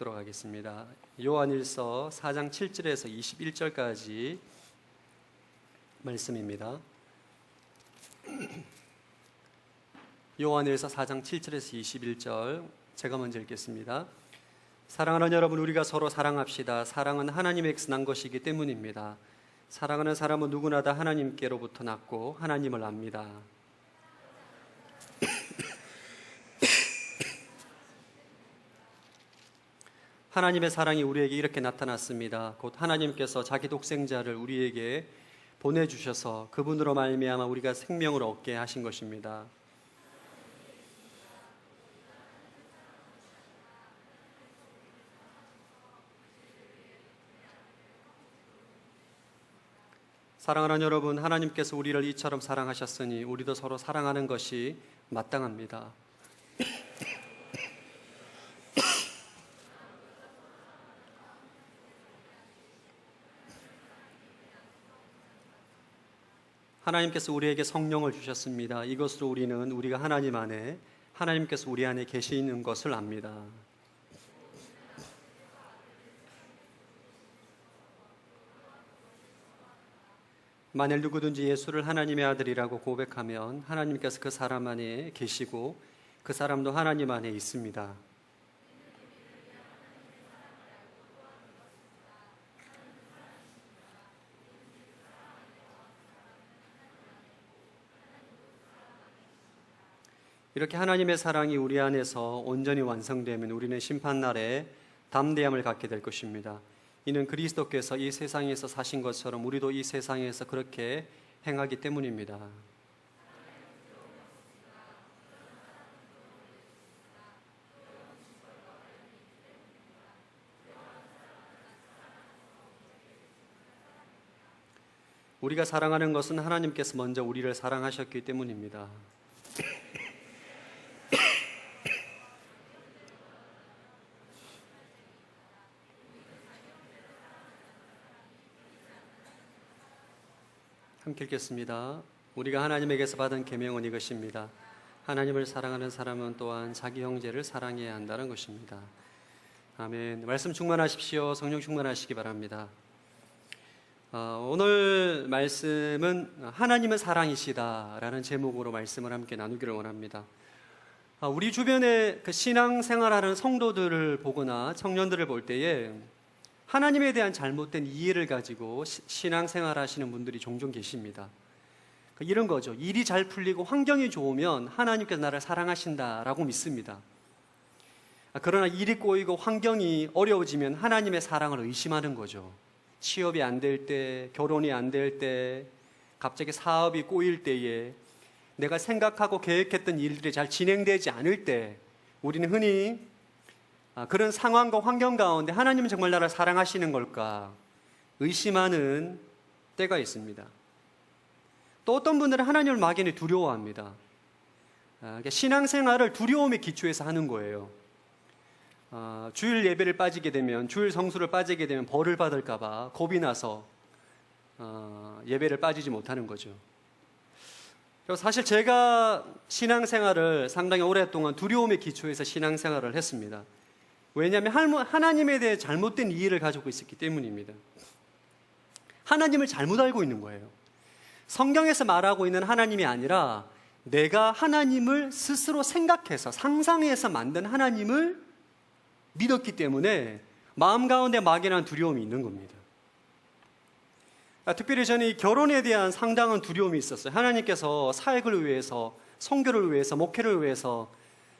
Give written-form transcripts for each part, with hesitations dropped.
읽도록 하겠습니다. 요한일서 4장 7절에서 21절까지 말씀입니다. 요한일서 4장 7절에서 21절 제가 먼저 읽겠습니다. 사랑하는 여러분, 우리가 서로 사랑합시다. 사랑은 하나님에게서 난 것이기 때문입니다. 사랑하는 사람은 누구나 다 하나님께로부터 났고 하나님을 압니다. 하나님의 사랑이 우리에게 이렇게 나타났습니다. 곧 하나님께서 자기 독생자를 우리에게 보내주셔서 그분으로 말미암아 우리가 생명을 얻게 하신 것입니다. 사랑하는 여러분, 하나님께서 우리를 이처럼 사랑하셨으니 우리도 서로 사랑하는 것이 마땅합니다. 하나님께서 우리에게 성령을 주셨습니다. 이것으로 우리는 우리가 하나님 안에, 하나님께서 우리 안에 계시는 것을 압니다. 만일 누구든지 예수를 하나님의 아들이라고 고백하면 하나님께서 그 사람 안에 계시고 그 사람도 하나님 안에 있습니다. 이렇게 하나님의 사랑이 우리 안에서 온전히 완성되면 우리는 심판날에 담대함을 갖게 될 것입니다. 이는 그리스도께서 이 세상에서 사신 것처럼 우리도 이 세상에서 그렇게 행하기 때문입니다. 우리가 사랑하는 것은 하나님께서 먼저 우리를 사랑하셨기 때문입니다. 함께 읽겠습니다. 우리가 하나님에게서 받은 계명은 이것입니다. 하나님을 사랑하는 사람은 또한 자기 형제를 사랑해야 한다는 것입니다. 아멘. 말씀 충만하십시오. 성령 충만하시기 바랍니다. 오늘 말씀은 하나님은 사랑이시다라는 제목으로 말씀을 함께 나누기를 원합니다. 우리 주변에 그 신앙생활하는 성도들을 보거나 청년들을 볼 때에 하나님에 대한 잘못된 이해를 가지고 신앙생활 하시는 분들이 종종 계십니다. 이런 거죠. 일이 잘 풀리고 환경이 좋으면 하나님께서 나를 사랑하신다라고 믿습니다. 그러나 일이 꼬이고 환경이 어려워지면 하나님의 사랑을 의심하는 거죠. 취업이 안 될 때, 결혼이 안 될 때, 갑자기 사업이 꼬일 때에, 내가 생각하고 계획했던 일들이 잘 진행되지 않을 때 우리는 흔히 그런 상황과 환경 가운데 하나님은 정말 나를 사랑하시는 걸까 의심하는 때가 있습니다. 또 어떤 분들은 하나님을 막연히 두려워합니다. 신앙생활을 두려움의 기초에서 하는 거예요. 주일 예배를 빠지게 되면, 주일 성수를 빠지게 되면 벌을 받을까 봐 겁이 나서 예배를 빠지지 못하는 거죠. 사실 제가 신앙생활을 상당히 오랫동안 두려움의 기초에서 신앙생활을 했습니다. 왜냐하면 하나님에 대해 잘못된 이해를 가지고 있었기 때문입니다. 하나님을 잘못 알고 있는 거예요. 성경에서 말하고 있는 하나님이 아니라 내가 하나님을 스스로 생각해서 상상해서 만든 하나님을 믿었기 때문에 마음 가운데 막연한 두려움이 있는 겁니다. 특별히 저는 이 결혼에 대한 상당한 두려움이 있었어요. 하나님께서 사역을 위해서, 선교를 위해서, 목회를 위해서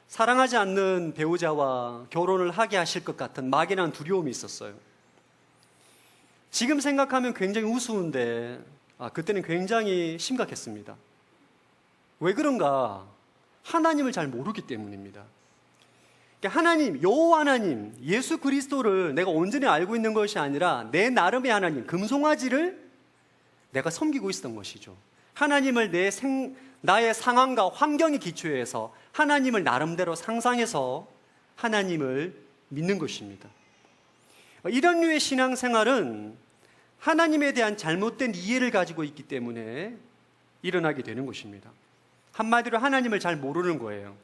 사랑하지 않는 배우자와 결혼을 하게 하실 것 같은 막연한 두려움이 있었어요. 지금 생각하면 굉장히 우스운데 그때는 굉장히 심각했습니다. 왜 그런가? 하나님을 잘 모르기 때문입니다. 하나님, 여호와 하나님, 예수 그리스도를 내가 온전히 알고 있는 것이 아니라 내 나름의 하나님, 금송아지를 내가 섬기고 있었던 것이죠. 하나님을 나의 상황과 환경의 기초에서 하나님을 나름대로 상상해서 하나님을 믿는 것입니다. 이런 류의 신앙생활은 하나님에 대한 잘못된 이해를 가지고 있기 때문에 일어나게 되는 것입니다. 한마디로 하나님을 잘 모르는 거예요.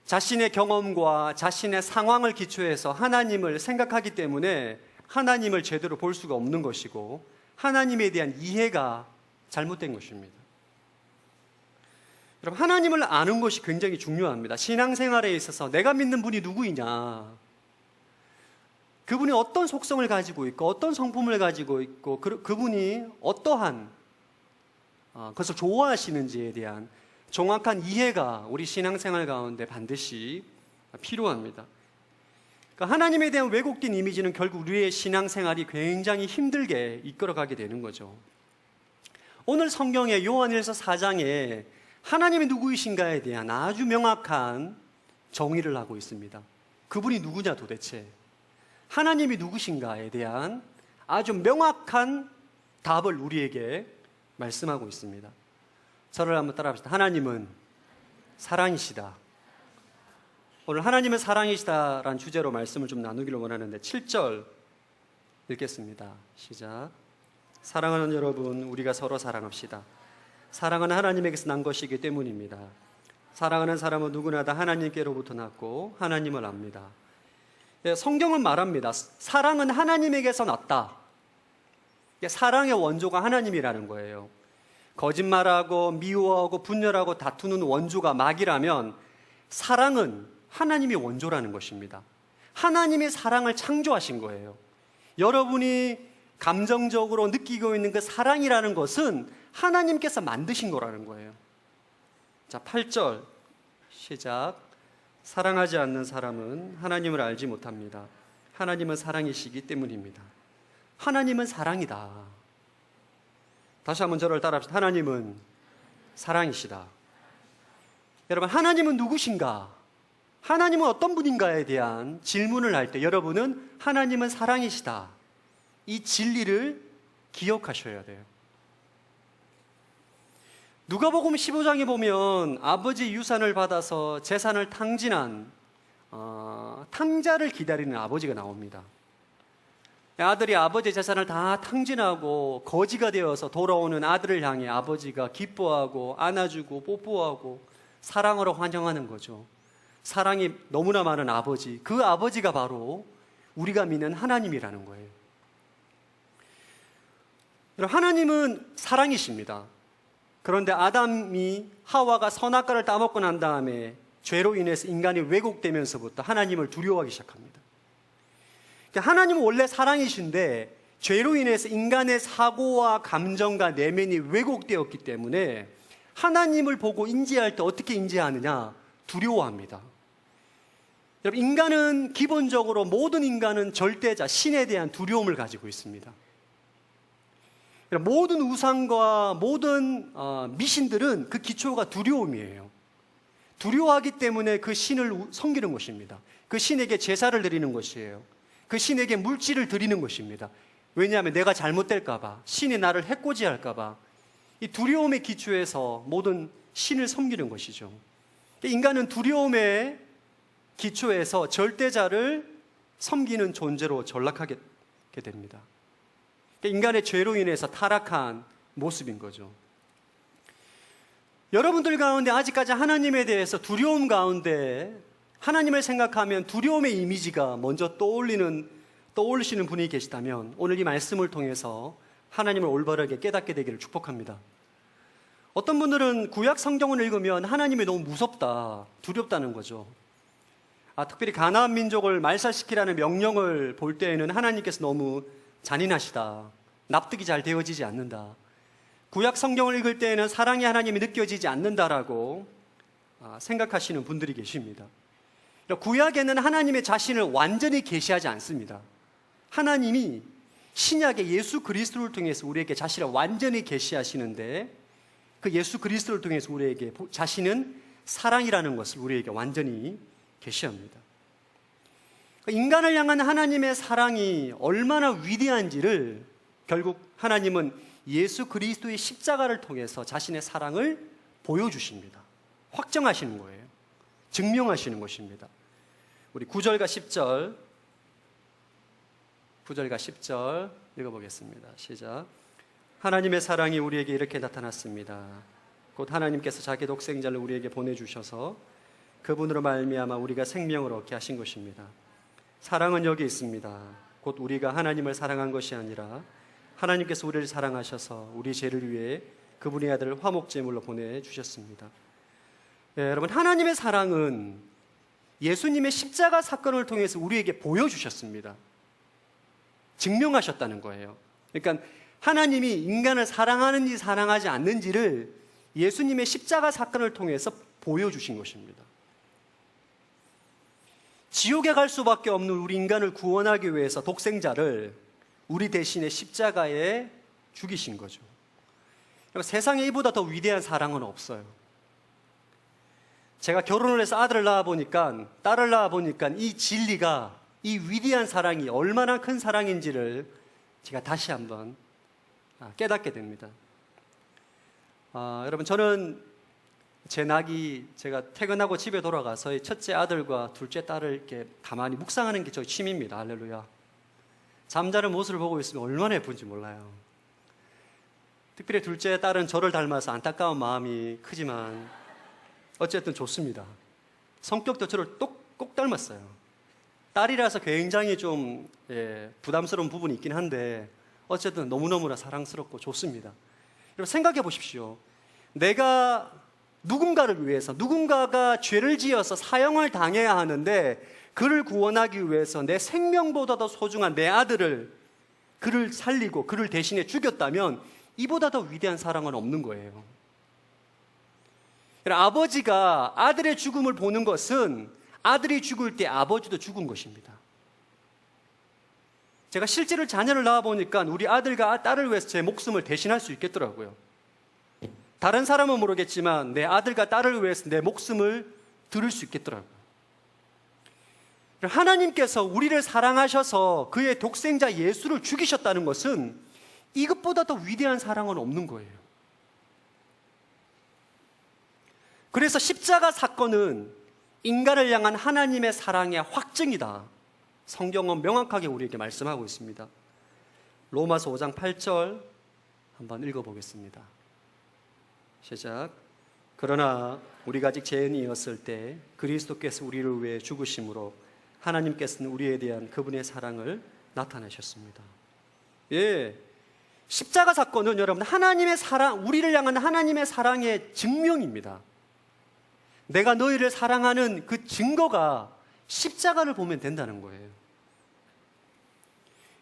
자신의 경험과 자신의 상황을 기초해서 하나님을 생각하기 때문에 하나님을 제대로 볼 수가 없는 것이고 하나님에 대한 이해가 잘못된 것입니다. 여러분, 하나님을 아는 것이 굉장히 중요합니다. 신앙생활에 있어서 내가 믿는 분이 누구이냐, 그분이 어떤 속성을 가지고 있고 어떤 성품을 가지고 있고 그분이 어떠한 그것을 좋아하시는지에 대한 정확한 이해가 우리 신앙생활 가운데 반드시 필요합니다. 그러니까 하나님에 대한 왜곡된 이미지는 결국 우리의 신앙생활이 굉장히 힘들게 이끌어가게 되는 거죠. 오늘 성경의 요한일서 4장에 하나님이 누구이신가에 대한 아주 명확한 정의를 하고 있습니다. 그분이 누구냐 도대체, 하나님이 누구신가에 대한 아주 명확한 답을 우리에게 말씀하고 있습니다. 저를 한번 따라합시다. 하나님은 사랑이시다. 오늘 하나님은 사랑이시다라는 주제로 말씀을 좀 나누기를 원하는데 7절 읽겠습니다. 시작. 사랑하는 여러분, 우리가 서로 사랑합시다. 사랑은 하나님에게서 난 것이기 때문입니다. 사랑하는 사람은 누구나 다 하나님께로부터 났고 하나님을 압니다. 성경은 말합니다. 사랑은 하나님에게서 났다. 사랑의 원조가 하나님이라는 거예요. 거짓말하고 미워하고 분열하고 다투는 원조가 마귀라면 사랑은 하나님이 원조라는 것입니다. 하나님이 사랑을 창조하신 거예요. 여러분이 감정적으로 느끼고 있는 그 사랑이라는 것은 하나님께서 만드신 거라는 거예요. 자, 8절 시작. 사랑하지 않는 사람은 하나님을 알지 못합니다. 하나님은 사랑이시기 때문입니다. 하나님은 사랑이다. 다시 한번 저를 따라합시다. 하나님은 사랑이시다. 여러분, 하나님은 누구신가? 하나님은 어떤 분인가에 대한 질문을 할 때 여러분은 하나님은 사랑이시다, 이 진리를 기억하셔야 돼요. 누가복음 15장에 보면 아버지 유산을 받아서 재산을 탕진한 탕자를 기다리는 아버지가 나옵니다. 아들이 아버지의 재산을 다 탕진하고 거지가 되어서 돌아오는 아들을 향해 아버지가 기뻐하고 안아주고 뽀뽀하고 사랑으로 환영하는 거죠. 사랑이 너무나 많은 아버지, 그 아버지가 바로 우리가 믿는 하나님이라는 거예요. 하나님은 사랑이십니다. 그런데 아담이 하와가 선악과를 따먹고 난 다음에 죄로 인해서 인간이 왜곡되면서부터 하나님을 두려워하기 시작합니다. 하나님은 원래 사랑이신데 죄로 인해서 인간의 사고와 감정과 내면이 왜곡되었기 때문에 하나님을 보고 인지할 때 어떻게 인지하느냐? 두려워합니다. 여러분, 인간은 기본적으로 모든 인간은 절대자, 신에 대한 두려움을 가지고 있습니다. 모든 우상과 모든 미신들은 그 기초가 두려움이에요. 두려워하기 때문에 그 신을 섬기는 것입니다. 그 신에게 제사를 드리는 것이에요. 그 신에게 물질을 드리는 것입니다. 왜냐하면 내가 잘못될까 봐, 신이 나를 해코지할까 봐, 이 두려움의 기초에서 모든 신을 섬기는 것이죠. 인간은 두려움의 기초에서 절대자를 섬기는 존재로 전락하게 됩니다. 인간의 죄로 인해서 타락한 모습인 거죠. 여러분들 가운데 아직까지 하나님에 대해서 두려움 가운데 하나님을 생각하면 두려움의 이미지가 먼저 떠올리시는 분이 계시다면 오늘 이 말씀을 통해서 하나님을 올바르게 깨닫게 되기를 축복합니다. 어떤 분들은 구약 성경을 읽으면 하나님이 너무 무섭다, 두렵다는 거죠. 특별히 가나안 민족을 말살시키라는 명령을 볼 때에는 하나님께서 너무 잔인하시다, 납득이 잘 되어지지 않는다, 구약 성경을 읽을 때에는 사랑의 하나님이 느껴지지 않는다라고 생각하시는 분들이 계십니다. 구약에는 하나님의 자신을 완전히 계시하지 않습니다. 하나님이 신약의 예수 그리스도를 통해서 우리에게 자신을 완전히 계시하시는데 그 예수 그리스도를 통해서 우리에게 자신은 사랑이라는 것을 우리에게 완전히 계시합니다. 인간을 향한 하나님의 사랑이 얼마나 위대한지를 결국 하나님은 예수 그리스도의 십자가를 통해서 자신의 사랑을 보여주십니다. 확정하시는 거예요. 증명하시는 것입니다. 우리 9절과 10절 읽어보겠습니다. 시작. 하나님의 사랑이 우리에게 이렇게 나타났습니다. 곧 하나님께서 자기 독생자를 우리에게 보내주셔서 그분으로 말미암아 우리가 생명을 얻게 하신 것입니다. 사랑은 여기 있습니다. 곧 우리가 하나님을 사랑한 것이 아니라 하나님께서 우리를 사랑하셔서 우리 죄를 위해 그분의 아들을 화목제물로 보내주셨습니다. 여러분, 하나님의 사랑은 예수님의 십자가 사건을 통해서 우리에게 보여주셨습니다. 증명하셨다는 거예요. 그러니까 하나님이 인간을 사랑하는지 사랑하지 않는지를 예수님의 십자가 사건을 통해서 보여주신 것입니다. 지옥에 갈 수밖에 없는 우리 인간을 구원하기 위해서 독생자를 우리 대신에 십자가에 죽이신 거죠. 세상에 이보다 더 위대한 사랑은 없어요. 제가 결혼을 해서 아들을 낳아보니까, 딸을 낳아보니까 이 진리가, 이 위대한 사랑이 얼마나 큰 사랑인지를 제가 다시 한번 깨닫게 됩니다. 여러분, 저는 제 낙이 제가 퇴근하고 집에 돌아가서 첫째 아들과 둘째 딸을 이렇게 가만히 묵상하는 게 저의 취미입니다. 할렐루야. 잠자는 모습을 보고 있으면 얼마나 예쁜지 몰라요. 특별히 둘째 딸은 저를 닮아서 안타까운 마음이 크지만 어쨌든 좋습니다. 성격도 저를 꼭 닮았어요. 딸이라서 굉장히 좀 부담스러운 부분이 있긴 한데 어쨌든 너무너무나 사랑스럽고 좋습니다. 여러분, 생각해 보십시오. 내가 누군가를 위해서, 누군가가 죄를 지어서 사형을 당해야 하는데 그를 구원하기 위해서 내 생명보다 더 소중한 내 아들을, 그를 살리고 그를 대신에 죽였다면 이보다 더 위대한 사랑은 없는 거예요. 아버지가 아들의 죽음을 보는 것은 아들이 죽을 때 아버지도 죽은 것입니다. 제가 실제로 자녀를 낳아보니까 우리 아들과 딸을 위해서 제 목숨을 대신할 수 있겠더라고요. 다른 사람은 모르겠지만 내 아들과 딸을 위해서 내 목숨을 들을 수 있겠더라고요. 하나님께서 우리를 사랑하셔서 그의 독생자 예수를 죽이셨다는 것은 이것보다 더 위대한 사랑은 없는 거예요. 그래서 십자가 사건은 인간을 향한 하나님의 사랑의 확증이다. 성경은 명확하게 우리에게 말씀하고 있습니다. 로마서 5장 8절 한번 읽어보겠습니다. 시작. 그러나 우리가 아직 죄인이었을 때 그리스도께서 우리를 위해 죽으심으로 하나님께서는 우리에 대한 그분의 사랑을 나타내셨습니다. 십자가 사건은 여러분 하나님의 사랑, 우리를 향한 하나님의 사랑의 증명입니다. 내가 너희를 사랑하는 그 증거가 십자가를 보면 된다는 거예요.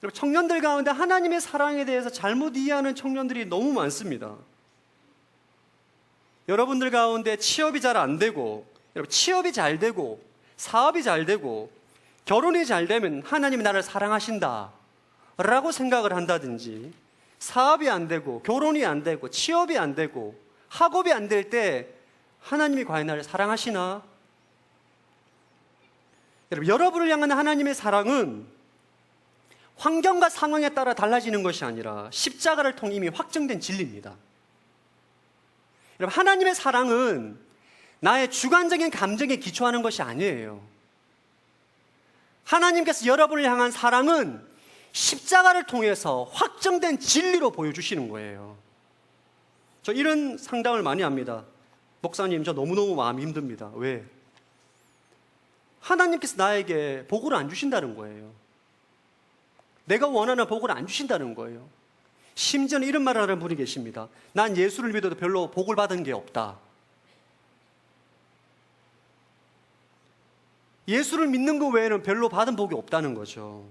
여러분, 청년들 가운데 하나님의 사랑에 대해서 잘못 이해하는 청년들이 너무 많습니다. 여러분들 가운데 취업이 잘 안 되고, 여러분 취업이 잘 되고, 사업이 잘 되고, 결혼이 잘 되면 하나님이 나를 사랑하신다 라고 생각을 한다든지, 사업이 안 되고, 결혼이 안 되고, 취업이 안 되고, 학업이 안 될 때 하나님이 과연 나를 사랑하시나? 여러분, 여러분을 향한 하나님의 사랑은 환경과 상황에 따라 달라지는 것이 아니라 십자가를 통해 이미 확정된 진리입니다. 여러분, 하나님의 사랑은 나의 주관적인 감정에 기초하는 것이 아니에요. 하나님께서 여러분을 향한 사랑은 십자가를 통해서 확정된 진리로 보여주시는 거예요. 저 이런 상담을 많이 합니다. 목사님, 저 너무너무 마음이 힘듭니다. 왜? 하나님께서 나에게 복을 안 주신다는 거예요. 내가 원하는 복을 안 주신다는 거예요. 심지어는 이런 말을 하는 분이 계십니다. 난 예수를 믿어도 별로 복을 받은 게 없다. 예수를 믿는 것 외에는 별로 받은 복이 없다는 거죠.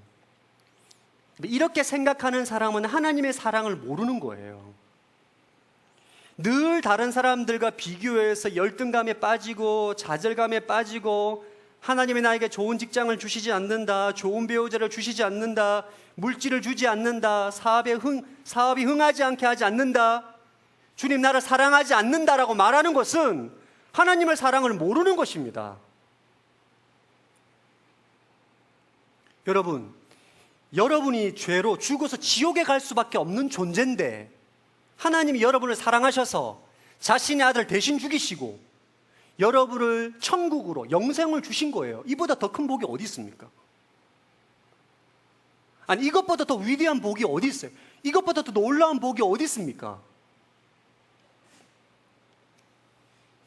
이렇게 생각하는 사람은 하나님의 사랑을 모르는 거예요. 늘 다른 사람들과 비교해서 열등감에 빠지고 자절감에 빠지고, 하나님이 나에게 좋은 직장을 주시지 않는다, 좋은 배우자를 주시지 않는다, 물질을 주지 않는다, 사업이 흥하지 않게 하지 않는다, 주님 나를 사랑하지 않는다라고 말하는 것은 하나님의 사랑을 모르는 것입니다. 여러분이 죄로 죽어서 지옥에 갈 수밖에 없는 존재인데 하나님이 여러분을 사랑하셔서 자신의 아들 대신 죽이시고 여러분을 천국으로 영생을 주신 거예요. 이보다 더 큰 복이 어디 있습니까? 아니, 이것보다 더 위대한 복이 어디 있어요? 이것보다 더 놀라운 복이 어디 있습니까?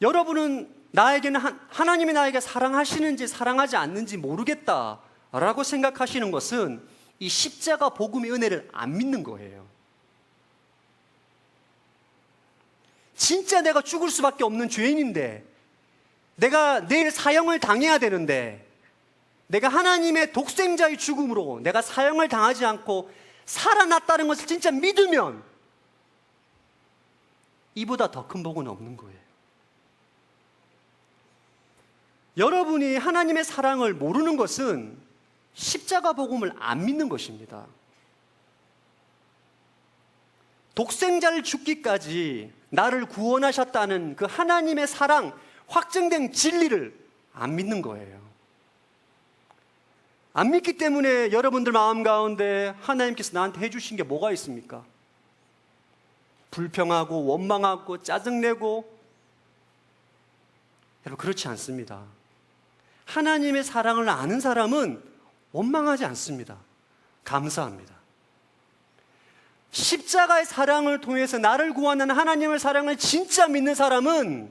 여러분은 나에게는 하나님이 나에게 사랑하시는지 사랑하지 않는지 모르겠다라고 생각하시는 것은 이 십자가 복음의 은혜를 안 믿는 거예요. 진짜 내가 죽을 수밖에 없는 죄인인데, 내가 내일 사형을 당해야 되는데, 내가 하나님의 독생자의 죽음으로 내가 사형을 당하지 않고 살아났다는 것을 진짜 믿으면 이보다 더 큰 복은 없는 거예요. 여러분이 하나님의 사랑을 모르는 것은 십자가 복음을 안 믿는 것입니다. 독생자를 죽기까지 나를 구원하셨다는 그 하나님의 사랑, 확증된 진리를 안 믿는 거예요. 안 믿기 때문에 여러분들 마음 가운데 하나님께서 나한테 해주신 게 뭐가 있습니까? 불평하고 원망하고 짜증내고. 여러분, 그렇지 않습니다. 하나님의 사랑을 아는 사람은 원망하지 않습니다. 감사합니다. 십자가의 사랑을 통해서 나를 구하는 하나님의 사랑을 진짜 믿는 사람은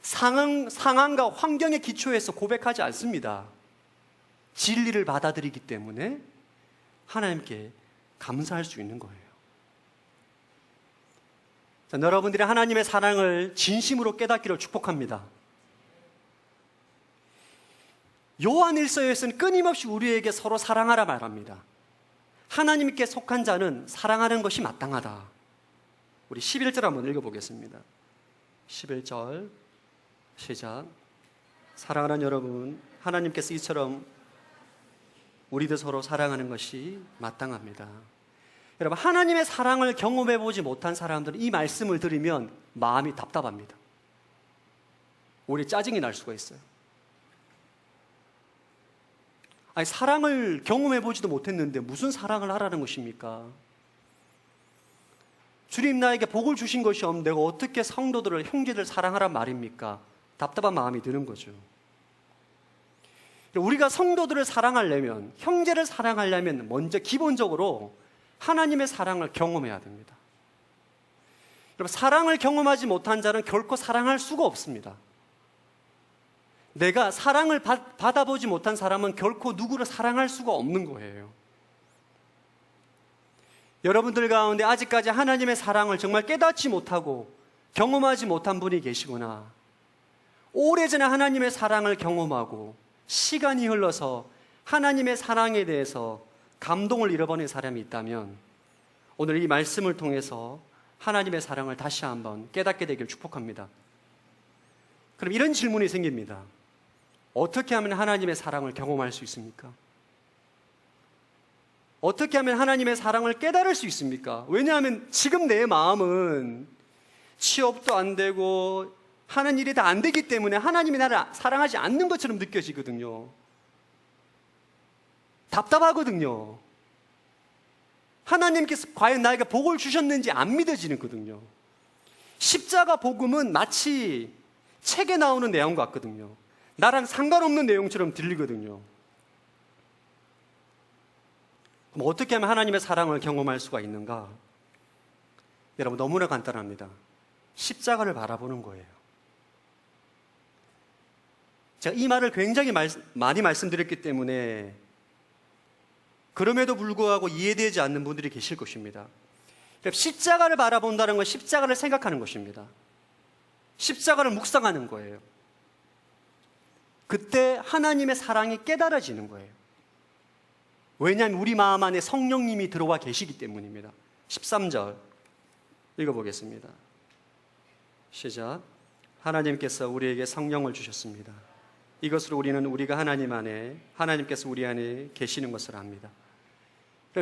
상황과 환경에 기초해서 고백하지 않습니다. 진리를 받아들이기 때문에 하나님께 감사할 수 있는 거예요. 자, 여러분들이 하나님의 사랑을 진심으로 깨닫기를 축복합니다. 요한일서에서는 끊임없이 우리에게 서로 사랑하라 말합니다. 하나님께 속한 자는 사랑하는 것이 마땅하다. 우리 11절 한번 읽어보겠습니다. 11절 시작. 사랑하는 여러분, 하나님께서 이처럼 우리도 서로 사랑하는 것이 마땅합니다. 여러분, 하나님의 사랑을 경험해보지 못한 사람들은 이 말씀을 들으면 마음이 답답합니다. 오히려 짜증이 날 수가 있어요. 아니, 사랑을 경험해보지도 못했는데 무슨 사랑을 하라는 것입니까? 주님 나에게 복을 주신 것이 없는데 내가 어떻게 성도들을, 형제들을 사랑하란 말입니까? 답답한 마음이 드는 거죠. 우리가 성도들을 사랑하려면, 형제를 사랑하려면 먼저 기본적으로 하나님의 사랑을 경험해야 됩니다. 여러분, 사랑을 경험하지 못한 자는 결코 사랑할 수가 없습니다. 내가 사랑을 받아보지 못한 사람은 결코 누구를 사랑할 수가 없는 거예요. 여러분들 가운데 아직까지 하나님의 사랑을 정말 깨닫지 못하고 경험하지 못한 분이 계시거나, 오래전에 하나님의 사랑을 경험하고 시간이 흘러서 하나님의 사랑에 대해서 감동을 잃어버린 사람이 있다면 오늘 이 말씀을 통해서 하나님의 사랑을 다시 한번 깨닫게 되길 축복합니다. 그럼 이런 질문이 생깁니다. 어떻게 하면 하나님의 사랑을 경험할 수 있습니까? 어떻게 하면 하나님의 사랑을 깨달을 수 있습니까? 왜냐하면 지금 내 마음은 취업도 안 되고 하는 일이 다 안 되기 때문에 하나님이 나를 사랑하지 않는 것처럼 느껴지거든요. 답답하거든요. 하나님께서 과연 나에게 복을 주셨는지 안 믿어지거든요. 십자가 복음은 마치 책에 나오는 내용 같거든요. 나랑 상관없는 내용처럼 들리거든요. 그럼 어떻게 하면 하나님의 사랑을 경험할 수가 있는가? 여러분, 너무나 간단합니다. 십자가를 바라보는 거예요. 제가 이 말을 굉장히 많이 말씀드렸기 때문에 그럼에도 불구하고 이해되지 않는 분들이 계실 것입니다. 십자가를 바라본다는 건 십자가를 생각하는 것입니다. 십자가를 묵상하는 거예요. 그때 하나님의 사랑이 깨달아지는 거예요. 왜냐하면 우리 마음 안에 성령님이 들어와 계시기 때문입니다. 13절 읽어보겠습니다. 시작. 하나님께서 우리에게 성령을 주셨습니다. 이것으로 우리는 우리가 하나님 안에, 하나님께서 우리 안에 계시는 것을 압니다.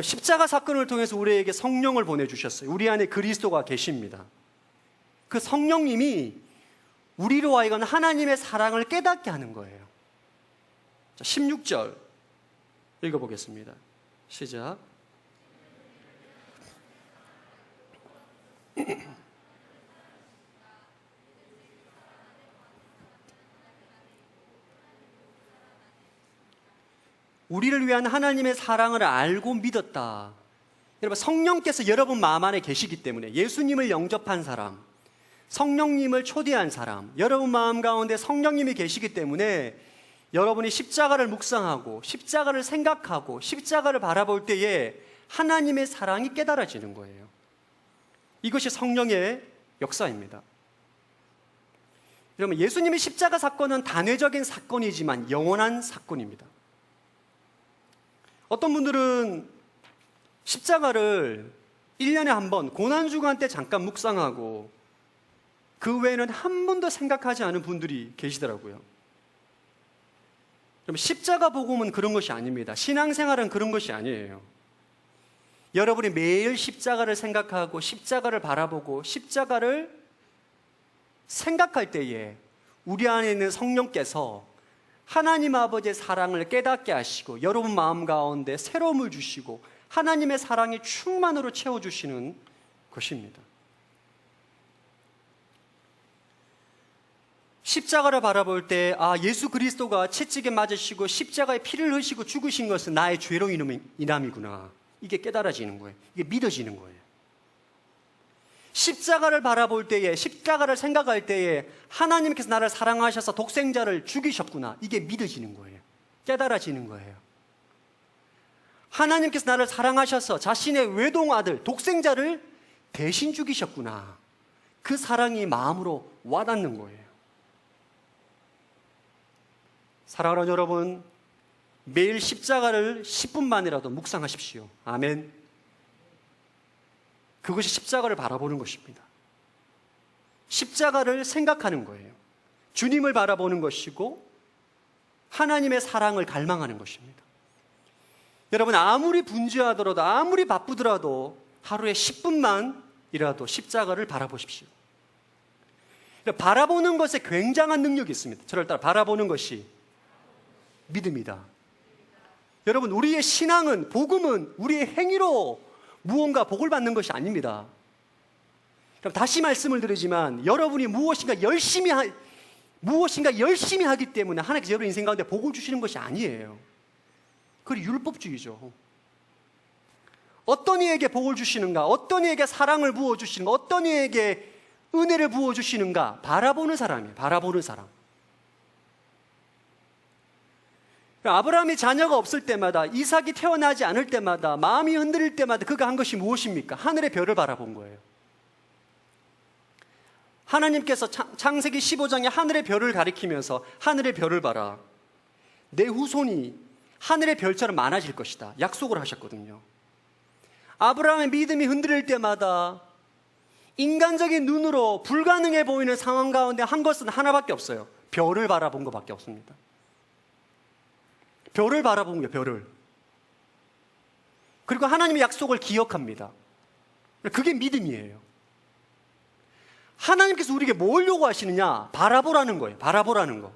십자가 사건을 통해서 우리에게 성령을 보내주셨어요. 우리 안에 그리스도가 계십니다. 그 성령님이 우리로 하여금 하나님의 사랑을 깨닫게 하는 거예요. 자, 16절 읽어보겠습니다. 시작. 우리를 위한 하나님의 사랑을 알고 믿었다. 여러분, 성령께서 여러분 마음 안에 계시기 때문에, 예수님을 영접한 사람, 성령님을 초대한 사람, 여러분 마음 가운데 성령님이 계시기 때문에 여러분이 십자가를 묵상하고 십자가를 생각하고 십자가를 바라볼 때에 하나님의 사랑이 깨달아지는 거예요. 이것이 성령의 역사입니다. 여러분, 예수님의 십자가 사건은 단회적인 사건이지만 영원한 사건입니다. 어떤 분들은 십자가를 1년에 한 번 고난주간 때 잠깐 묵상하고 그 외에는 한 번도 생각하지 않은 분들이 계시더라고요. 그럼 십자가 복음은 그런 것이 아닙니다. 신앙생활은 그런 것이 아니에요. 여러분이 매일 십자가를 생각하고 십자가를 바라보고 십자가를 생각할 때에 우리 안에 있는 성령께서 하나님 아버지의 사랑을 깨닫게 하시고 여러분 마음 가운데 새로움을 주시고 하나님의 사랑이 충만으로 채워주시는 것입니다. 십자가를 바라볼 때 예수 그리스도가 채찍에 맞으시고 십자가에 피를 흘리시고 죽으신 것은 나의 죄로 인함이구나. 이게 깨달아지는 거예요. 이게 믿어지는 거예요. 십자가를 바라볼 때에, 십자가를 생각할 때에 하나님께서 나를 사랑하셔서 독생자를 죽이셨구나. 이게 믿어지는 거예요. 깨달아지는 거예요. 하나님께서 나를 사랑하셔서 자신의 외동아들, 독생자를 대신 죽이셨구나. 그 사랑이 마음으로 와닿는 거예요. 사랑하는 여러분, 매일 십자가를 10분만이라도 묵상하십시오. 아멘. 그것이 십자가를 바라보는 것입니다. 십자가를 생각하는 거예요. 주님을 바라보는 것이고 하나님의 사랑을 갈망하는 것입니다. 여러분, 아무리 분주하더라도 아무리 바쁘더라도 하루에 10분만이라도 십자가를 바라보십시오. 바라보는 것에 굉장한 능력이 있습니다. 저를 따라 바라보는 것이 믿음이다. 여러분, 우리의 신앙은, 복음은 우리의 행위로 무언가 복을 받는 것이 아닙니다. 그럼 다시 말씀을 드리지만 여러분이 무엇인가 열심히 하기 때문에 하나님께서 여러분 인생 가운데 복을 주시는 것이 아니에요. 그게 율법주의죠. 어떤 이에게 복을 주시는가, 어떤 이에게 사랑을 부어주시는가, 어떤 이에게 은혜를 부어주시는가, 바라보는 사람이에요. 바라보는 사람. 아브라함이 자녀가 없을 때마다, 이삭이 태어나지 않을 때마다, 마음이 흔들릴 때마다 그가 한 것이 무엇입니까? 하늘의 별을 바라본 거예요. 하나님께서 창세기 15장에 하늘의 별을 가리키면서 하늘의 별을 봐라. 내 후손이 하늘의 별처럼 많아질 것이다. 약속을 하셨거든요. 아브라함의 믿음이 흔들릴 때마다 인간적인 눈으로 불가능해 보이는 상황 가운데 한 것은 하나밖에 없어요. 별을 바라본 것밖에 없습니다. 별을 바라본 거예요, 별을. 그리고 하나님의 약속을 기억합니다. 그게 믿음이에요. 하나님께서 우리에게 뭘 요구하시느냐? 바라보라는 거예요. 바라보라는 거.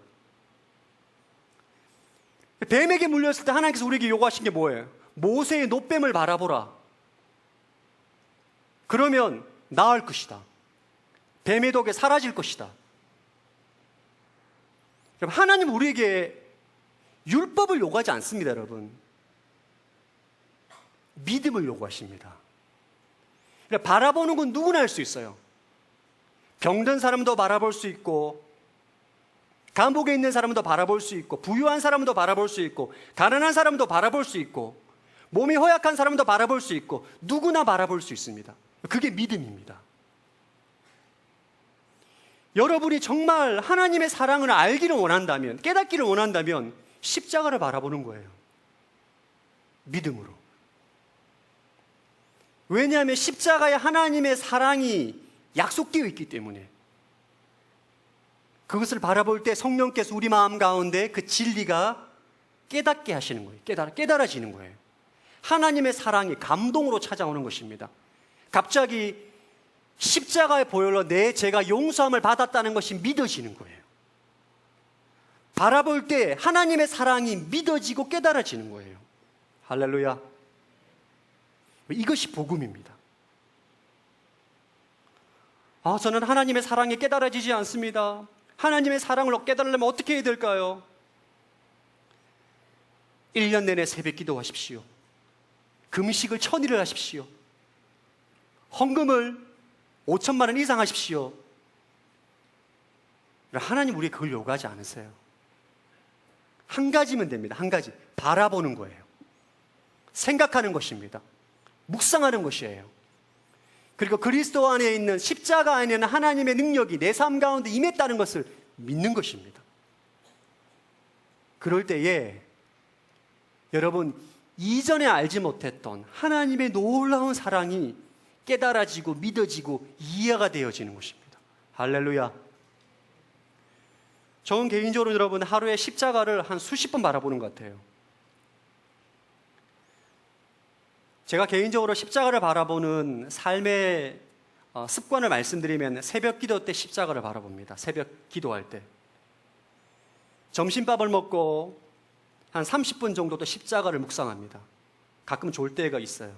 뱀에게 물렸을 때 하나님께서 우리에게 요구하신 게 뭐예요? 모세의 노뱀을 바라보라. 그러면 나을 것이다. 뱀의 독에 사라질 것이다. 하나님은 우리에게 율법을 요구하지 않습니다, 여러분. 믿음을 요구하십니다. 바라보는 건 누구나 할 수 있어요. 병든 사람도 바라볼 수 있고, 감옥에 있는 사람도 바라볼 수 있고, 부유한 사람도 바라볼 수 있고, 가난한 사람도 바라볼 수 있고, 몸이 허약한 사람도 바라볼 수 있고, 누구나 바라볼 수 있습니다. 그게 믿음입니다. 여러분이 정말 하나님의 사랑을 알기를 원한다면, 깨닫기를 원한다면 십자가를 바라보는 거예요. 믿음으로. 왜냐하면 십자가에 하나님의 사랑이 약속되어 있기 때문에 그것을 바라볼 때 성령께서 우리 마음 가운데 그 진리가 깨닫게 하시는 거예요. 깨달아지는 거예요. 하나님의 사랑이 감동으로 찾아오는 것입니다. 갑자기 십자가의 보혈로 내 죄가 용서함을 받았다는 것이 믿어지는 거예요. 바라볼 때 하나님의 사랑이 믿어지고 깨달아지는 거예요. 할렐루야. 이것이 복음입니다. 저는 하나님의 사랑이 깨달아지지 않습니다. 하나님의 사랑을 깨달으려면 어떻게 해야 될까요? 1년 내내 새벽 기도하십시오. 금식을 1000일을 하십시오. 헌금을 5천만 원 이상 하십시오. 하나님 우리에게 그걸 요구하지 않으세요. 한 가지면 됩니다. 한 가지. 바라보는 거예요. 생각하는 것입니다. 묵상하는 것이에요. 그리고 그리스도 안에 있는 십자가 안에 있는 하나님의 능력이 내 삶 가운데 임했다는 것을 믿는 것입니다. 그럴 때에 여러분, 이전에 알지 못했던 하나님의 놀라운 사랑이 깨달아지고 믿어지고 이해가 되어지는 것입니다. 할렐루야. 저는 개인적으로 여러분 하루에 십자가를 한 수십 번 바라보는 것 같아요. 제가 개인적으로 십자가를 바라보는 삶의 습관을 말씀드리면 새벽 기도 때 십자가를 바라봅니다. 새벽 기도할 때. 점심밥을 먹고 한 30분 정도도 십자가를 묵상합니다. 가끔 졸 때가 있어요.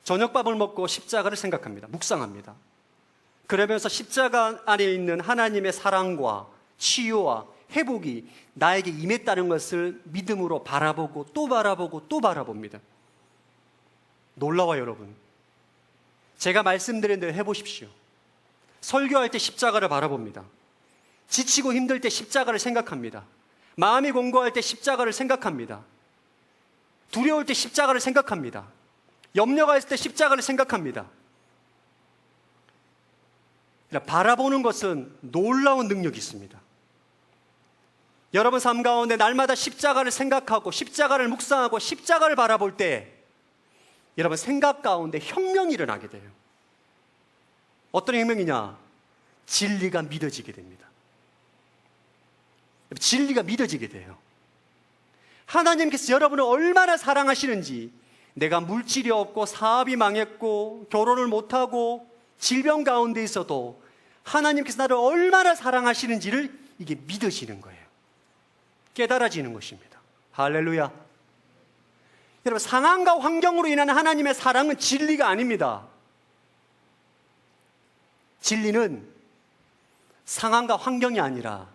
저녁밥을 먹고 십자가를 생각합니다. 묵상합니다. 그러면서 십자가 안에 있는 하나님의 사랑과 치유와 회복이 나에게 임했다는 것을 믿음으로 바라보고 또 바라보고 또 바라봅니다. 놀라워요, 여러분. 제가 말씀드린 대로 해보십시오. 설교할 때 십자가를 바라봅니다. 지치고 힘들 때 십자가를 생각합니다. 마음이 공고할 때 십자가를 생각합니다. 두려울 때 십자가를 생각합니다. 염려가 있을 때 십자가를 생각합니다. 바라보는 것은 놀라운 능력이 있습니다. 여러분 삶 가운데 날마다 십자가를 생각하고 십자가를 묵상하고 십자가를 바라볼 때 여러분 생각 가운데 혁명이 일어나게 돼요. 어떤 혁명이냐? 진리가 믿어지게 됩니다. 진리가 믿어지게 돼요. 하나님께서 여러분을 얼마나 사랑하시는지, 내가 물질이 없고 사업이 망했고 결혼을 못하고 질병 가운데 있어도 하나님께서 나를 얼마나 사랑하시는지를 이게 믿어지는 거예요. 깨달아지는 것입니다. 할렐루야. 여러분, 상황과 환경으로 인한 하나님의 사랑은 진리가 아닙니다. 진리는 상황과 환경이 아니라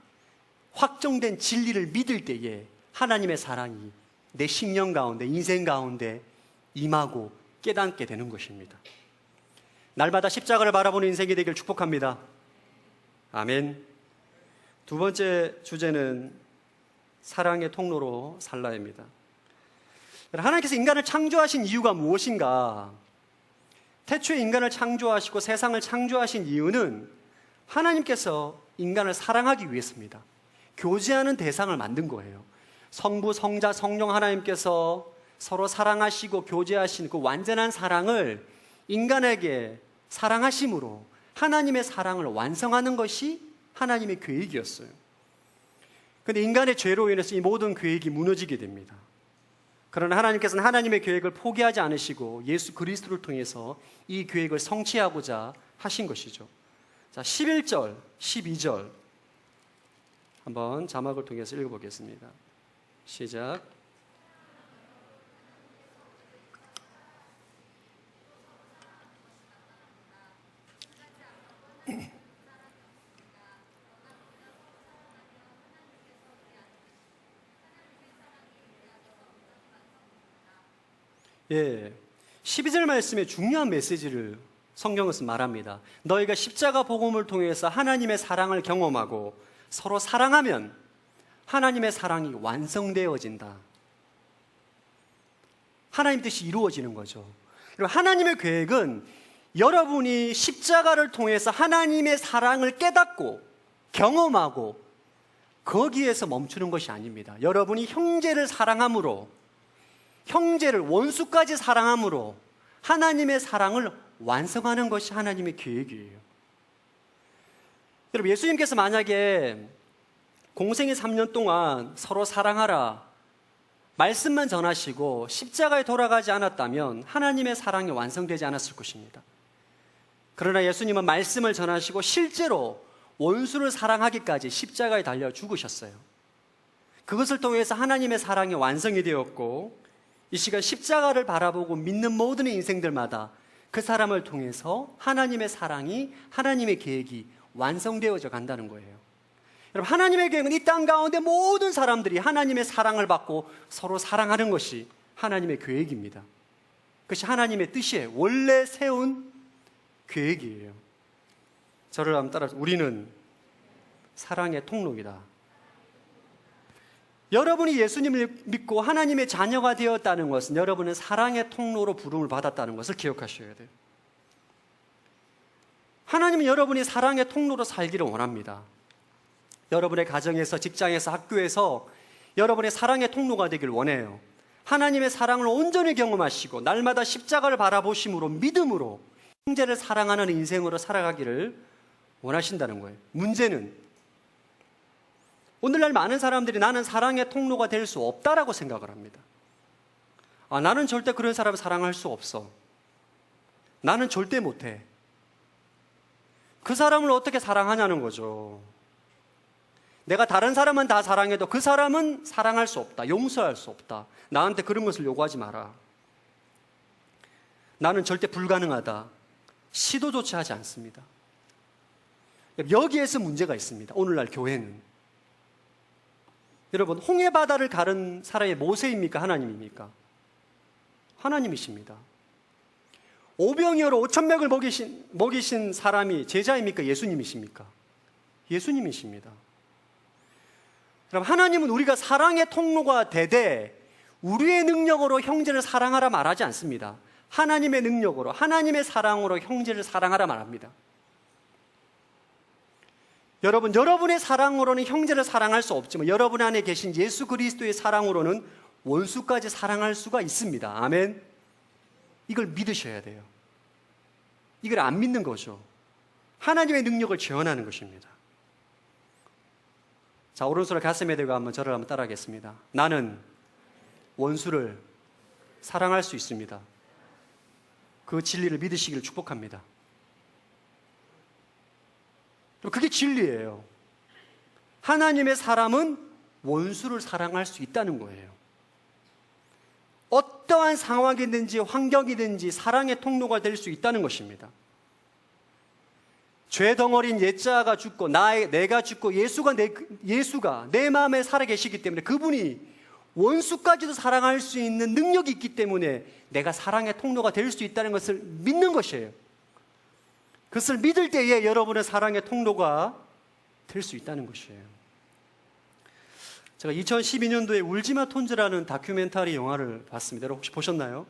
확정된 진리를 믿을 때에 하나님의 사랑이 내 심령 가운데, 인생 가운데 임하고 깨닫게 되는 것입니다. 날마다 십자가를 바라보는 인생이 되길 축복합니다. 아멘. 두 번째 주제는 사랑의 통로로 살라입니다. 하나님께서 인간을 창조하신 이유가 무엇인가? 태초에 인간을 창조하시고 세상을 창조하신 이유는 하나님께서 인간을 사랑하기 위해서입니다. 교제하는 대상을 만든 거예요. 성부, 성자, 성령 하나님께서 서로 사랑하시고 교제하신 그 완전한 사랑을 인간에게 사랑하심으로 하나님의 사랑을 완성하는 것이 하나님의 계획이었어요. 그런데 인간의 죄로 인해서 이 모든 계획이 무너지게 됩니다. 그러나 하나님께서는 하나님의 계획을 포기하지 않으시고 예수 그리스도를 통해서 이 계획을 성취하고자 하신 것이죠. 자, 11절, 12절 한번 자막을 통해서 읽어보겠습니다. 시작. 예, 12절 말씀에 중요한 메시지를 성경에서 말합니다. 너희가 십자가 복음을 통해서 하나님의 사랑을 경험하고 서로 사랑하면 하나님의 사랑이 완성되어진다. 하나님 뜻이 이루어지는 거죠. 그리고 하나님의 계획은 여러분이 십자가를 통해서 하나님의 사랑을 깨닫고 경험하고 거기에서 멈추는 것이 아닙니다. 여러분이 형제를 사랑함으로, 형제를 원수까지 사랑함으로 하나님의 사랑을 완성하는 것이 하나님의 계획이에요. 여러분, 예수님께서 만약에 공생의 3년 동안 서로 사랑하라 말씀만 전하시고 십자가에 돌아가지 않았다면 하나님의 사랑이 완성되지 않았을 것입니다. 그러나 예수님은 말씀을 전하시고 실제로 원수를 사랑하기까지 십자가에 달려 죽으셨어요. 그것을 통해서 하나님의 사랑이 완성이 되었고, 이 시간 십자가를 바라보고 믿는 모든 인생들마다 그 사람을 통해서 하나님의 사랑이, 하나님의 계획이 완성되어져 간다는 거예요. 여러분, 하나님의 계획은 이 땅 가운데 모든 사람들이 하나님의 사랑을 받고 서로 사랑하는 것이 하나님의 계획입니다. 그것이 하나님의 뜻이에요. 원래 세운 계획이에요. 저를 한번 따라서, 우리는 사랑의 통로이다. 여러분이 예수님을 믿고 하나님의 자녀가 되었다는 것은 여러분은 사랑의 통로로 부름을 받았다는 것을 기억하셔야 돼요. 하나님은 여러분이 사랑의 통로로 살기를 원합니다. 여러분의 가정에서, 직장에서, 학교에서 여러분의 사랑의 통로가 되길 원해요. 하나님의 사랑을 온전히 경험하시고 날마다 십자가를 바라보심으로 믿음으로 형제를 사랑하는 인생으로 살아가기를 원하신다는 거예요. 문제는 오늘날 많은 사람들이 나는 사랑의 통로가 될 수 없다라고 생각을 합니다. 나는 절대 그런 사람을 사랑할 수 없어. 나는 절대 못해. 그 사람을 어떻게 사랑하냐는 거죠. 내가 다른 사람은 다 사랑해도 그 사람은 사랑할 수 없다. 용서할 수 없다. 나한테 그런 것을 요구하지 마라. 나는 절대 불가능하다. 시도조차 하지 않습니다. 여기에서 문제가 있습니다. 오늘날 교회는. 여러분, 홍해바다를 가른 사람이 모세입니까? 하나님입니까? 하나님이십니다. 오병이어로 5,000명을 먹이신 사람이 제자입니까? 예수님이십니까? 예수님이십니다. 그럼 하나님은 우리가 사랑의 통로가 되되 우리의 능력으로 형제를 사랑하라 말하지 않습니다. 하나님의 능력으로, 하나님의 사랑으로 형제를 사랑하라 말합니다. 여러분, 여러분의 사랑으로는 형제를 사랑할 수 없지만 여러분 안에 계신 예수 그리스도의 사랑으로는 원수까지 사랑할 수가 있습니다. 아멘. 이걸 믿으셔야 돼요. 이걸 안 믿는 거죠. 하나님의 능력을 제언하는 것입니다. 자, 오른손을 가슴에 대고 한번 저를 한번 따라하겠습니다. 나는 원수를 사랑할 수 있습니다. 그 진리를 믿으시기를 축복합니다. 그게 진리예요. 하나님의 사람은 원수를 사랑할 수 있다는 거예요. 어떠한 상황이든지 환경이든지 사랑의 통로가 될 수 있다는 것입니다. 죄 덩어리인 옛자가 죽고 내가 죽고 예수가 내 마음에 살아계시기 때문에 그분이 원수까지도 사랑할 수 있는 능력이 있기 때문에 내가 사랑의 통로가 될 수 있다는 것을 믿는 것이에요. 그것을 믿을 때에 여러분의 사랑의 통로가 될 수 있다는 것이에요. 제가 2012년도에 울지마 톤즈라는 다큐멘터리 영화를 봤습니다. 여러분 혹시 보셨나요?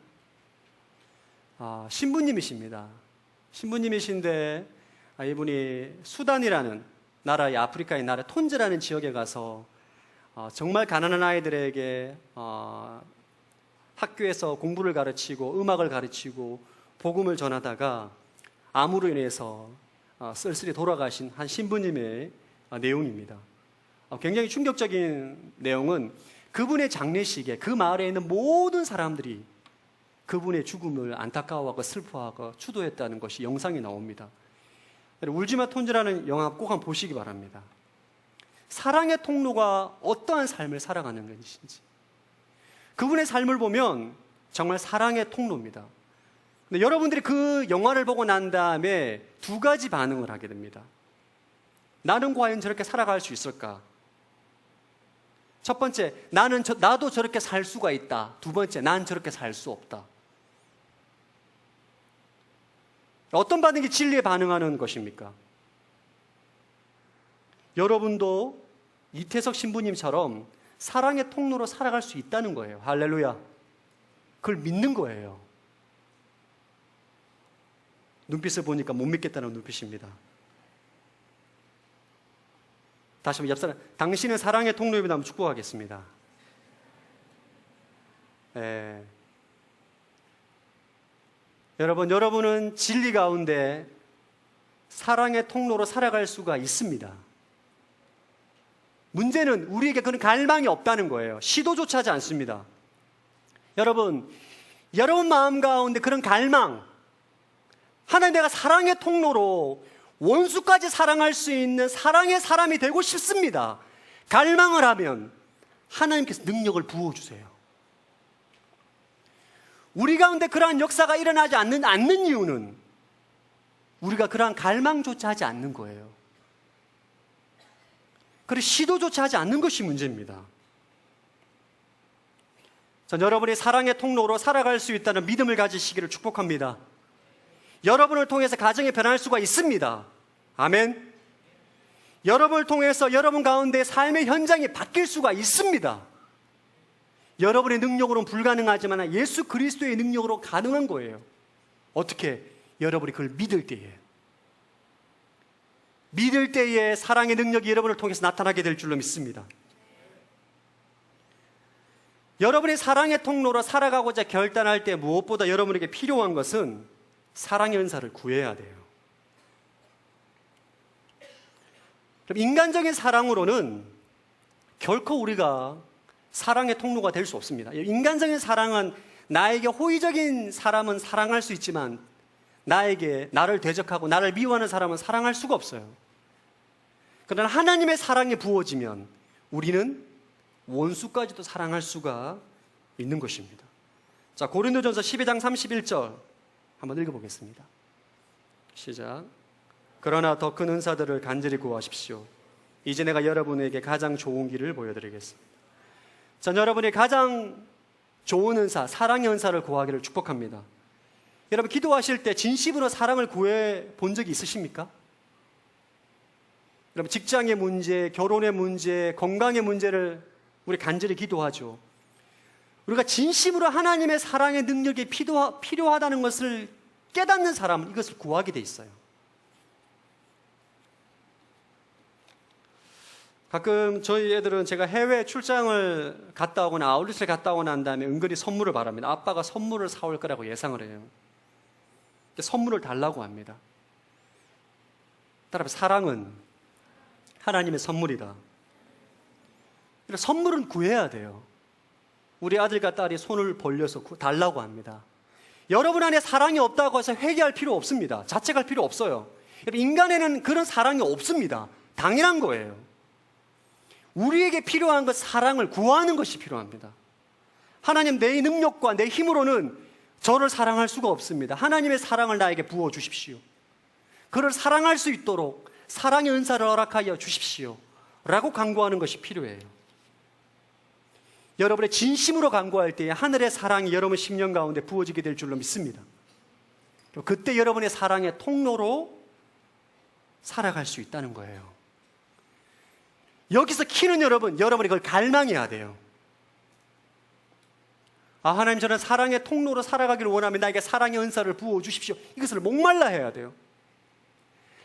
신부님이십니다. 신부님이신데 이분이 수단이라는 나라의 아프리카의 나라 톤즈라는 지역에 가서 정말 가난한 아이들에게 학교에서 공부를 가르치고 음악을 가르치고 복음을 전하다가 암으로 인해서 쓸쓸히 돌아가신 한 신부님의 내용입니다. 굉장히 충격적인 내용은 그분의 장례식에 그 마을에 있는 모든 사람들이 그분의 죽음을 안타까워하고 슬퍼하고 추도했다는 것이 영상이 나옵니다. 울지마 톤즈라는 영화 꼭 한번 보시기 바랍니다. 사랑의 통로가 어떠한 삶을 살아가는 것인지 그분의 삶을 보면 정말 사랑의 통로입니다. 근데 여러분들이 그 영화를 보고 난 다음에 두 가지 반응을 하게 됩니다. 나는 과연 저렇게 살아갈 수 있을까? 첫 번째, 나도 저렇게 살 수가 있다. 두 번째, 난 저렇게 살 수 없다. 어떤 반응이 진리에 반응하는 것입니까? 여러분도 이태석 신부님처럼 사랑의 통로로 살아갈 수 있다는 거예요. 할렐루야. 그걸 믿는 거예요. 눈빛을 보니까 못 믿겠다는 눈빛입니다. 다시 한번 옆사람, 당신은 사랑의 통로입니다. 한번 축복하겠습니다. 여러분은 진리 가운데 사랑의 통로로 살아갈 수가 있습니다. 문제는 우리에게 그런 갈망이 없다는 거예요. 시도조차 하지 않습니다. 여러분 마음 가운데 그런 갈망, 하나님 내가 사랑의 통로로 원수까지 사랑할 수 있는 사랑의 사람이 되고 싶습니다. 갈망을 하면 하나님께서 능력을 부어주세요. 우리 가운데 그러한 역사가 일어나지 않는 이유는 우리가 그러한 갈망조차 하지 않는 거예요. 그리고 시도조차 하지 않는 것이 문제입니다. 전 여러분이 사랑의 통로로 살아갈 수 있다는 믿음을 가지시기를 축복합니다. 여러분을 통해서 가정이 변할 수가 있습니다. 아멘. 여러분을 통해서 여러분 가운데 삶의 현장이 바뀔 수가 있습니다. 여러분의 능력으로는 불가능하지만 예수 그리스도의 능력으로 가능한 거예요. 어떻게? 여러분이 그걸 믿을 때에. 믿을 때에 사랑의 능력이 여러분을 통해서 나타나게 될 줄로 믿습니다. 여러분의 사랑의 통로로 살아가고자 결단할 때 무엇보다 여러분에게 필요한 것은 사랑의 은사를 구해야 돼요. 그럼 인간적인 사랑으로는 결코 우리가 사랑의 통로가 될 수 없습니다. 인간적인 사랑은 나에게 호의적인 사람은 사랑할 수 있지만 나를 대적하고 나를 미워하는 사람은 사랑할 수가 없어요. 그러나 하나님의 사랑이 부어지면 우리는 원수까지도 사랑할 수가 있는 것입니다. 자, 고린도전서 12장 31절 한번 읽어보겠습니다. 시작. 그러나 더 큰 은사들을 간절히 구하십시오. 이제 내가 여러분에게 가장 좋은 길을 보여드리겠습니다. 전 여러분이 가장 좋은 은사, 사랑의 은사를 구하기를 축복합니다. 여러분 기도하실 때 진심으로 사랑을 구해 본 적이 있으십니까? 여러분 직장의 문제, 결혼의 문제, 건강의 문제를 우리 간절히 기도하죠. 우리가 진심으로 하나님의 사랑의 능력이 필요하다는 것을 깨닫는 사람은 이것을 구하게 돼 있어요. 가끔 저희 애들은 제가 해외 출장을 갔다 오거나 아울렛을 갔다 오고 난 다음에 은근히 선물을 바랍니다. 아빠가 선물을 사올 거라고 예상을 해요. 선물을 달라고 합니다. 따라서 사랑은 하나님의 선물이다. 선물은 구해야 돼요. 우리 아들과 딸이 손을 벌려서 달라고 합니다. 여러분 안에 사랑이 없다고 해서 회개할 필요 없습니다. 자책할 필요 없어요. 인간에는 그런 사랑이 없습니다. 당연한 거예요. 우리에게 필요한 것 사랑을 구하는 것이 필요합니다. 하나님, 내 능력과 내 힘으로는 저를 사랑할 수가 없습니다. 하나님의 사랑을 나에게 부어 주십시오. 그를 사랑할 수 있도록 사랑의 은사를 허락하여 주십시오 라고 간구하는 것이 필요해요. 여러분의 진심으로 간구할 때에 하늘의 사랑이 여러분 심령 가운데 부어지게 될 줄로 믿습니다. 그때 여러분의 사랑의 통로로 살아갈 수 있다는 거예요. 여기서 키는 여러분이 그걸 갈망해야 돼요. 아, 하나님, 저는 사랑의 통로로 살아가기를 원하면 나에게 사랑의 은사를 부어주십시오. 이것을 목말라 해야 돼요.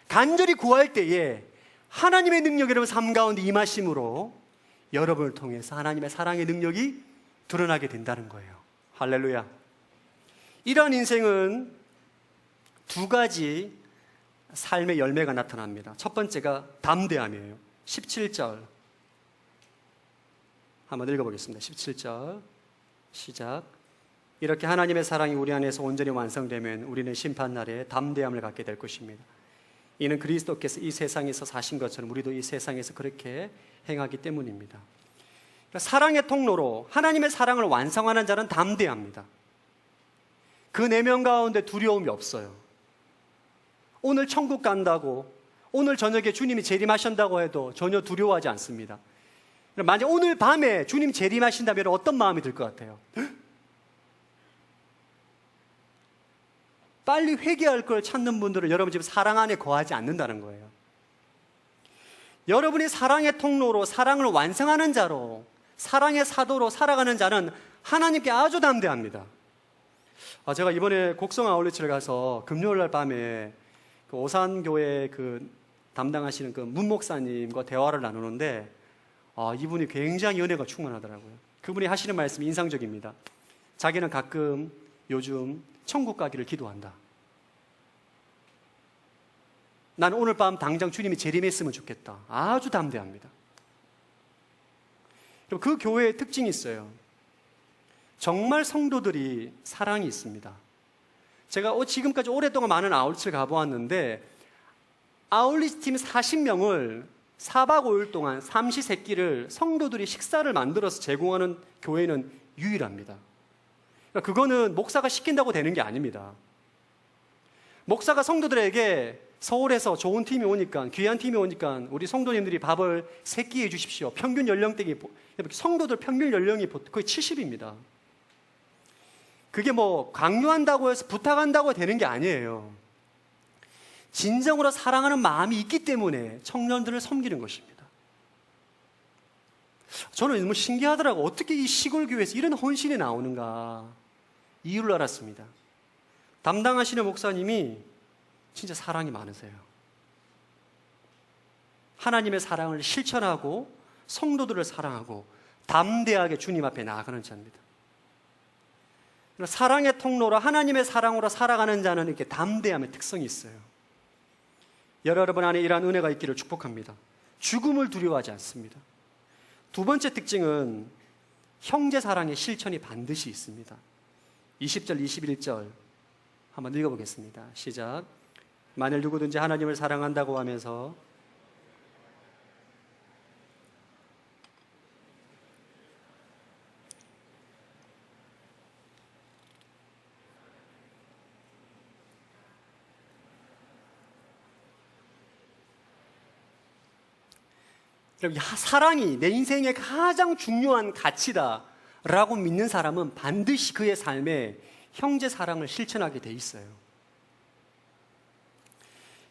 간절히 구할 때에 하나님의 능력이 여러분 삶 가운데 임하심으로 여러분을 통해서 하나님의 사랑의 능력이 드러나게 된다는 거예요. 할렐루야. 이러한 인생은 두 가지 삶의 열매가 나타납니다. 첫 번째가 담대함이에요. 17절 한번 읽어보겠습니다. 17절 시작. 이렇게 하나님의 사랑이 우리 안에서 온전히 완성되면 우리는 심판날에 담대함을 갖게 될 것입니다. 이는 그리스도께서 이 세상에서 사신 것처럼 우리도 이 세상에서 그렇게 행하기 때문입니다. 그러니까 사랑의 통로로 하나님의 사랑을 완성하는 자는 담대합니다. 그 내면 가운데 두려움이 없어요. 오늘 천국 간다고, 오늘 저녁에 주님이 재림하신다고 해도 전혀 두려워하지 않습니다. 만약 오늘 밤에 주님 재림하신다면 어떤 마음이 들 것 같아요? 빨리 회개할 걸 찾는 분들은 여러분 지금 사랑 안에 거하지 않는다는 거예요. 여러분이 사랑의 통로로 사랑을 완성하는 자로, 사랑의 사도로 살아가는 자는 하나님께 아주 담대합니다. 제가 이번에 곡성 아울렛을 가서 금요일 날 밤에 그 오산교회 담당하시는 그 문 목사님과 대화를 나누는데 이분이 굉장히 은혜가 충만하더라고요. 그분이 하시는 말씀이 인상적입니다. 자기는 가끔 요즘 천국 가기를 기도한다. 난 오늘 밤 당장 주님이 재림했으면 좋겠다. 아주 담대합니다. 그 교회의 특징이 있어요. 정말 성도들이 사랑이 있습니다. 제가 지금까지 오랫동안 많은 아울렛을 가보았는데 아울렛 팀 40명을 4박 5일 동안 삼시세끼를 성도들이 식사를 만들어서 제공하는 교회는 유일합니다. 그러니까 그거는 목사가 시킨다고 되는 게 아닙니다. 목사가 성도들에게 서울에서 좋은 팀이 오니까, 귀한 팀이 오니까 우리 성도님들이 밥을 3끼 해 주십시오. 평균 연령대가, 성도들 평균 연령이 거의 70입니다. 그게 뭐 강요한다고 해서 부탁한다고 되는 게 아니에요. 진정으로 사랑하는 마음이 있기 때문에 청년들을 섬기는 것입니다. 저는 너무 신기하더라고. 어떻게 이 시골 교회에서 이런 헌신이 나오는가 이유를 알았습니다. 담당하시는 목사님이 진짜 사랑이 많으세요. 하나님의 사랑을 실천하고 성도들을 사랑하고 담대하게 주님 앞에 나아가는 자입니다. 사랑의 통로로 하나님의 사랑으로 살아가는 자는 이렇게 담대함의 특성이 있어요. 여러분 안에 이러한 은혜가 있기를 축복합니다. 죽음을 두려워하지 않습니다. 두 번째 특징은 형제 사랑의 실천이 반드시 있습니다. 20절, 21절 한번 읽어보겠습니다. 시작. 만일 누구든지 하나님을 사랑한다고 하면서 사랑이 내 인생의 가장 중요한 가치다라고 믿는 사람은 반드시 그의 삶에 형제 사랑을 실천하게 돼 있어요.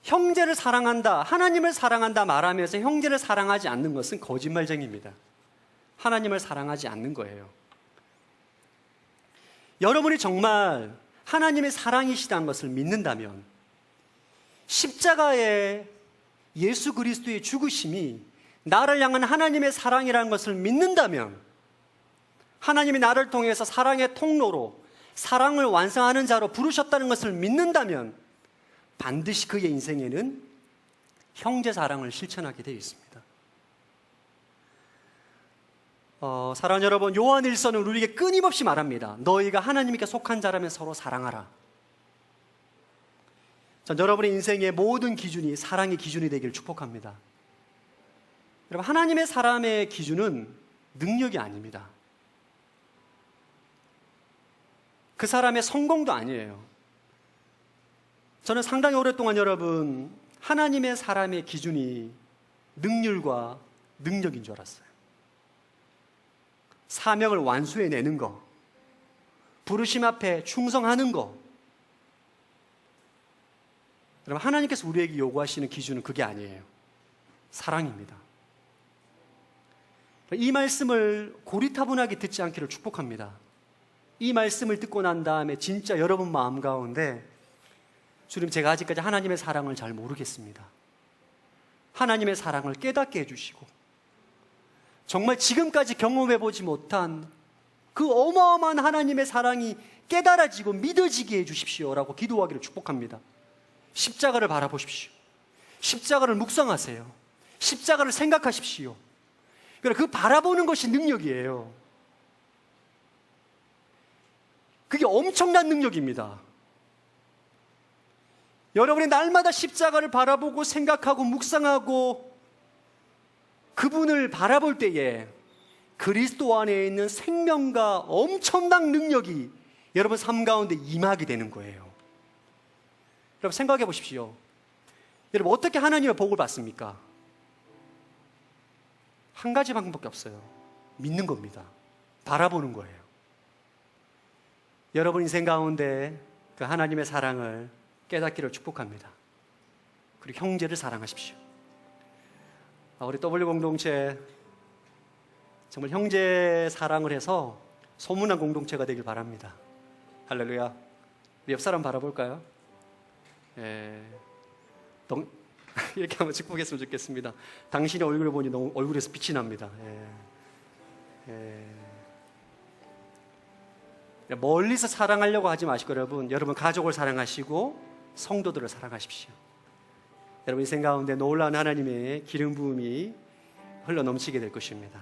형제를 사랑한다, 하나님을 사랑한다 말하면서 형제를 사랑하지 않는 것은 거짓말쟁이입니다. 하나님을 사랑하지 않는 거예요. 여러분이 정말 하나님의 사랑이시다는 것을 믿는다면 십자가의 예수 그리스도의 죽으심이 나를 향한 하나님의 사랑이라는 것을 믿는다면, 하나님이 나를 통해서 사랑의 통로로 사랑을 완성하는 자로 부르셨다는 것을 믿는다면 반드시 그의 인생에는 형제 사랑을 실천하게 되어 있습니다. 사랑하는 여러분, 요한일서는 우리에게 끊임없이 말합니다. 너희가 하나님께 속한 자라면 서로 사랑하라. 전 여러분의 인생의 모든 기준이 사랑의 기준이 되기를 축복합니다. 여러분, 하나님의 사람의 기준은 능력이 아닙니다. 그 사람의 성공도 아니에요. 저는 상당히 오랫동안 여러분, 하나님의 사람의 기준이 능률과 능력인 줄 알았어요. 사명을 완수해내는 거, 부르심 앞에 충성하는 거. 여러분, 하나님께서 우리에게 요구하시는 기준은 그게 아니에요. 사랑입니다. 이 말씀을 고리타분하게 듣지 않기를 축복합니다. 이 말씀을 듣고 난 다음에 진짜 여러분 마음 가운데, 주님, 제가 아직까지 하나님의 사랑을 잘 모르겠습니다. 하나님의 사랑을 깨닫게 해주시고 정말 지금까지 경험해보지 못한 그 어마어마한 하나님의 사랑이 깨달아지고 믿어지게 해주십시오라고 기도하기를 축복합니다. 십자가를 바라보십시오. 십자가를 묵상하세요. 십자가를 생각하십시오. 그 바라보는 것이 능력이에요. 그게 엄청난 능력입니다. 여러분이 날마다 십자가를 바라보고 생각하고 묵상하고 그분을 바라볼 때에 그리스도 안에 있는 생명과 엄청난 능력이 여러분 삶 가운데 임하게 되는 거예요. 여러분, 생각해 보십시오. 여러분, 어떻게 하나님의 복을 받습니까? 한 가지 방법밖에 없어요. 믿는 겁니다. 바라보는 거예요. 여러분 인생 가운데 그 하나님의 사랑을 깨닫기를 축복합니다. 그리고 형제를 사랑하십시오. 우리 W 공동체 정말 형제 사랑을 해서 소문난 공동체가 되길 바랍니다. 할렐루야. 우리 옆 사람 바라볼까요? 이렇게 한번 축복했으면 좋겠습니다. 당신의 얼굴을 보니 너무 얼굴에서 빛이 납니다. 멀리서 사랑하려고 하지 마시고 여러분 가족을 사랑하시고 성도들을 사랑하십시오. 여러분 인생 가운데 놀라운 하나님의 기름 부음이 흘러 넘치게 될 것입니다.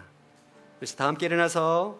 그래서 다 함께 일어나서